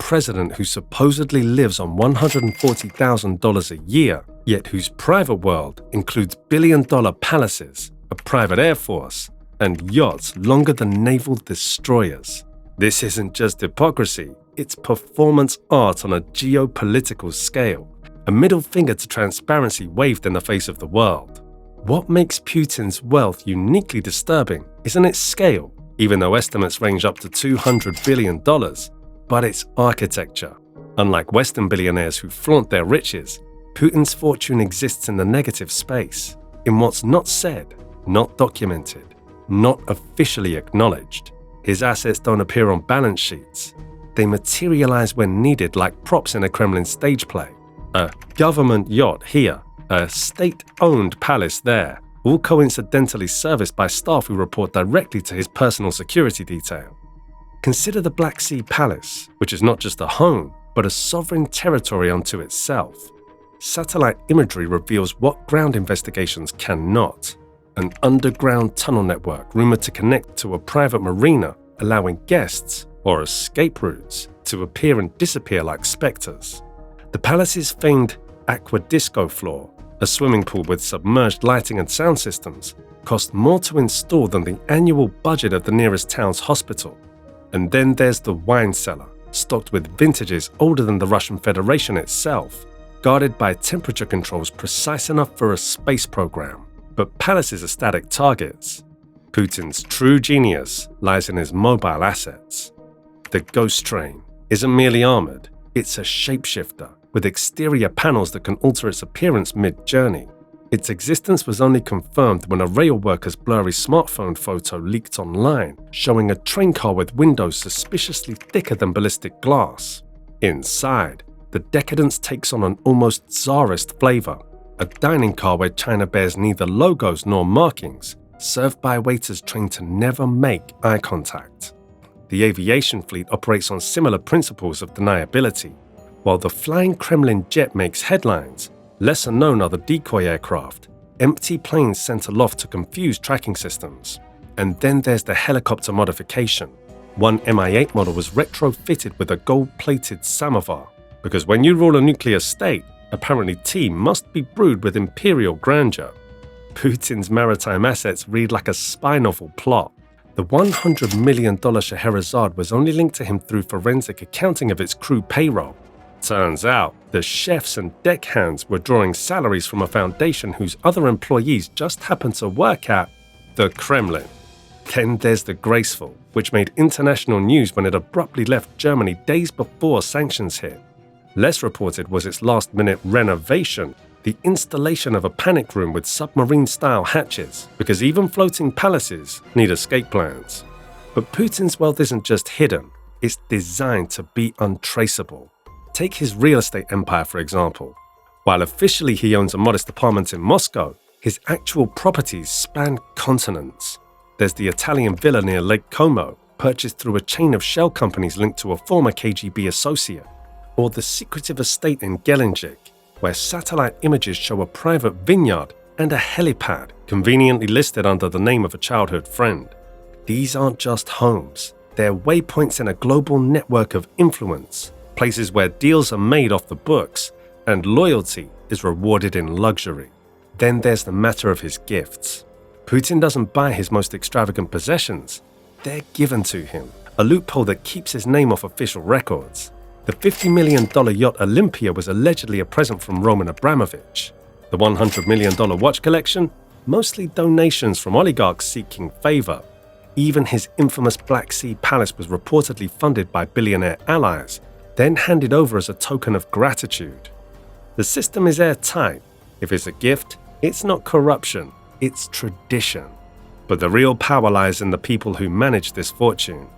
president who supposedly lives on $140,000 a year, yet whose private world includes billion-dollar palaces, a private air force, and yachts longer than naval destroyers. This isn't just hypocrisy, it's performance art on a geopolitical scale, a middle finger to transparency waved in the face of the world. What makes Putin's wealth uniquely disturbing isn't its scale, even though estimates range up to $200 billion, but its architecture. Unlike Western billionaires who flaunt their riches, Putin's fortune exists in the negative space, in what's not said, not documented, not officially acknowledged. His assets don't appear on balance sheets. They materialize when needed like props in a Kremlin stage play. A government yacht here, a state-owned palace there, all coincidentally serviced by staff who report directly to his personal security detail. Consider the Black Sea Palace, which is not just a home, but a sovereign territory unto itself. Satellite imagery reveals what ground investigations cannot. An underground tunnel network rumored to connect to a private marina, allowing guests, or escape routes, to appear and disappear like specters. The palace's famed aqua disco floor, a swimming pool with submerged lighting and sound systems, cost more to install than the annual budget of the nearest town's hospital. And then there's the wine cellar, stocked with vintages older than the Russian Federation itself, guarded by temperature controls precise enough for a space program. But palaces are static targets. Putin's true genius lies in his mobile assets. The ghost train isn't merely armored, it's a shapeshifter with exterior panels that can alter its appearance mid-journey. Its existence was only confirmed when a rail worker's blurry smartphone photo leaked online, showing a train car with windows suspiciously thicker than ballistic glass. Inside, the decadence takes on an almost czarist flavor, a dining car where China bears neither logos nor markings, served by waiters trained to never make eye contact. The aviation fleet operates on similar principles of deniability. While the flying Kremlin jet makes headlines, lesser known are the decoy aircraft, empty planes sent aloft to confuse tracking systems. And then there's the helicopter modification. One Mi-8 model was retrofitted with a gold-plated samovar, because when you rule a nuclear state, apparently tea must be brewed with imperial grandeur. Putin's maritime assets read like a spy novel plot. The $100 million Scheherazade was only linked to him through forensic accounting of its crew payroll. Turns out, the chefs and deckhands were drawing salaries from a foundation whose other employees just happened to work at the Kremlin. Then there's the Graceful, which made international news when it abruptly left Germany days before sanctions hit. Less reported was its last-minute renovation, the installation of a panic room with submarine-style hatches, because even floating palaces need escape plans. But Putin's wealth isn't just hidden, it's designed to be untraceable. Take his real estate empire, for example. While officially he owns a modest apartment in Moscow, his actual properties span continents. There's the Italian villa near Lake Como, purchased through a chain of shell companies linked to a former KGB associate. Or the secretive estate in Gelendzhik, where satellite images show a private vineyard and a helipad conveniently listed under the name of a childhood friend. These aren't just homes, they're waypoints in a global network of influence, places where deals are made off the books and loyalty is rewarded in luxury. Then there's the matter of his gifts. Putin doesn't buy his most extravagant possessions, they're given to him, a loophole that keeps his name off official records. The $50 million yacht Olympia was allegedly a present from Roman Abramovich. The $100 million watch collection? Mostly donations from oligarchs seeking favor. Even his infamous Black Sea Palace was reportedly funded by billionaire allies, then handed over as a token of gratitude. The system is airtight. If it's a gift, it's not corruption, it's tradition. But the real power lies in the people who manage this fortune.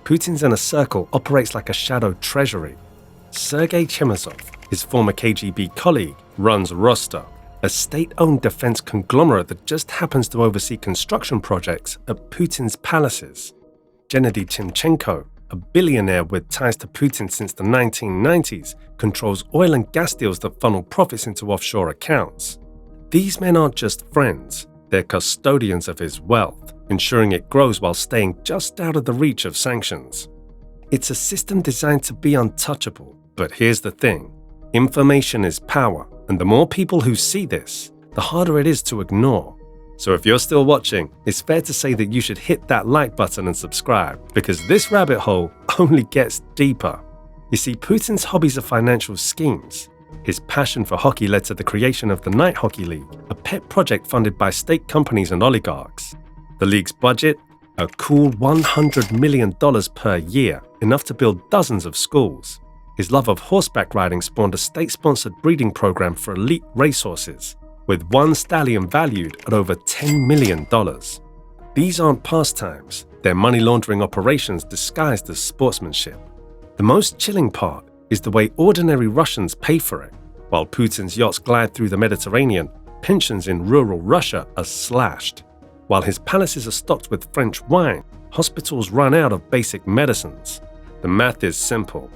Putin's inner circle operates like a shadow treasury. Sergei Chemezov, his former KGB colleague, runs Rostov, a state-owned defense conglomerate that just happens to oversee construction projects at Putin's palaces. Gennady Timchenko, a billionaire with ties to Putin since the 1990s, controls oil and gas deals that funnel profits into offshore accounts. These men aren't just friends, they're custodians of his wealth, ensuring it grows while staying just out of the reach of sanctions. It's a system designed to be untouchable. But here's the thing. Information is power, and the more people who see this, the harder it is to ignore. So if you're still watching, it's fair to say that you should hit that like button and subscribe, because this rabbit hole only gets deeper. You see, Putin's hobbies are financial schemes. His passion for hockey led to the creation of the Night Hockey League, a pet project funded by state companies and oligarchs. The league's budget? A cool $100 million per year, enough to build dozens of schools. His love of horseback riding spawned a state-sponsored breeding program for elite racehorses, with one stallion valued at over $10 million. These aren't pastimes, they're money laundering operations disguised as sportsmanship. The most chilling part is the way ordinary Russians pay for it. While Putin's yachts glide through the Mediterranean, pensions in rural Russia are slashed. While his palaces are stocked with French wine, hospitals run out of basic medicines. The math is simple.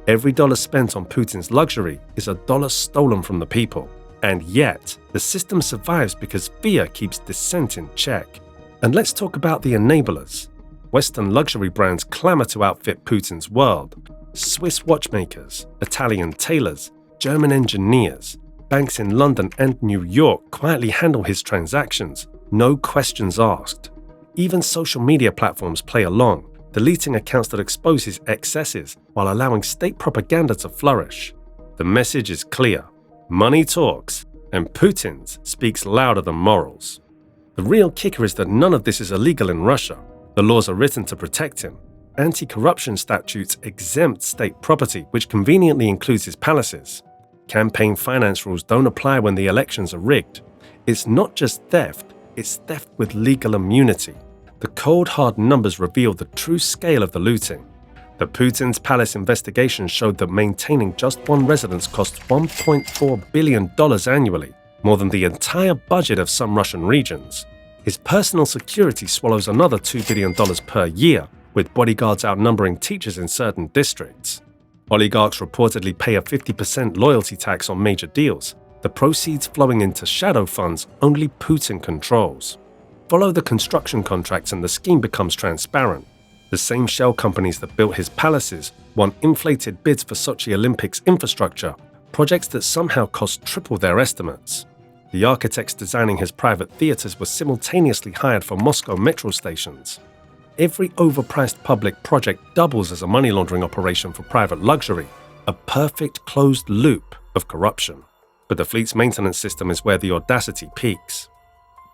Every dollar spent on Putin's luxury is a dollar stolen from the people. And yet, the system survives because fear keeps dissent in check. And let's talk about the enablers. Western luxury brands clamor to outfit Putin's world. Swiss watchmakers, Italian tailors, German engineers, banks in London and New York quietly handle his transactions, no questions asked. Even social media platforms play along, deleting accounts that expose his excesses while allowing state propaganda to flourish. The message is clear. Money talks, and Putin's speaks louder than morals. The real kicker is that none of this is illegal in Russia. The laws are written to protect him. Anti-corruption statutes exempt state property, which conveniently includes his palaces. Campaign finance rules don't apply when the elections are rigged. It's not just theft, it's theft with legal immunity. The cold hard numbers reveal the true scale of the looting. The Putin's palace investigation showed that maintaining just one residence costs $1.4 billion annually, more than the entire budget of some Russian regions. His personal security swallows another $2 billion per year, with bodyguards outnumbering teachers in certain districts. Oligarchs reportedly pay a 50% loyalty tax on major deals, the proceeds flowing into shadow funds only Putin controls. Follow the construction contracts and the scheme becomes transparent. The same shell companies that built his palaces won inflated bids for Sochi Olympics infrastructure, projects that somehow cost triple their estimates. The architects designing his private theaters were simultaneously hired for Moscow metro stations. Every overpriced public project doubles as a money laundering operation for private luxury, a perfect closed loop of corruption. But the fleet's maintenance system is where the audacity peaks.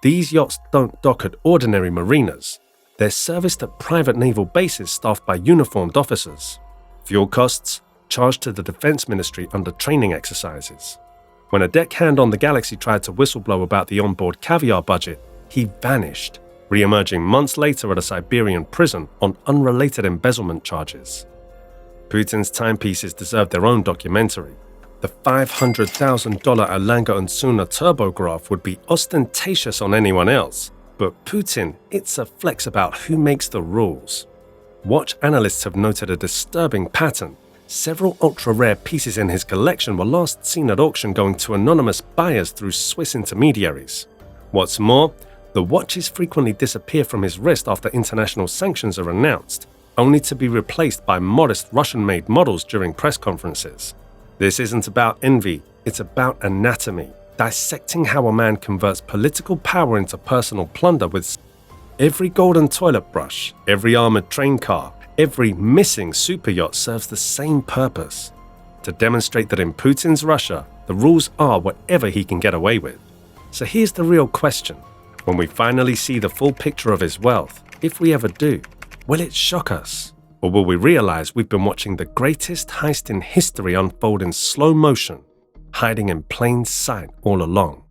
These yachts don't dock at ordinary marinas. They're serviced at private naval bases staffed by uniformed officers. Fuel costs charged to the Defense Ministry under training exercises. When a deckhand on the Galaxy tried to whistleblow about the onboard caviar budget, he vanished, re-emerging months later at a Siberian prison on unrelated embezzlement charges. Putin's timepieces deserve their own documentary. The $500,000 Erlanger and Suna turbograph would be ostentatious on anyone else. But Putin, it's a flex about who makes the rules. Watch analysts have noted a disturbing pattern. Several ultra-rare pieces in his collection were last seen at auction going to anonymous buyers through Swiss intermediaries. What's more, the watches frequently disappear from his wrist after international sanctions are announced, only to be replaced by modest Russian-made models during press conferences. This isn't about envy, it's about anatomy. Dissecting how a man converts political power into personal plunder with every golden toilet brush, every armored train car, every missing super yacht serves the same purpose: to demonstrate that in Putin's Russia, the rules are whatever he can get away with. So here's the real question. When we finally see the full picture of his wealth, if we ever do, will it shock us? Or will we realize we've been watching the greatest heist in history unfold in slow motion, hiding in plain sight all along?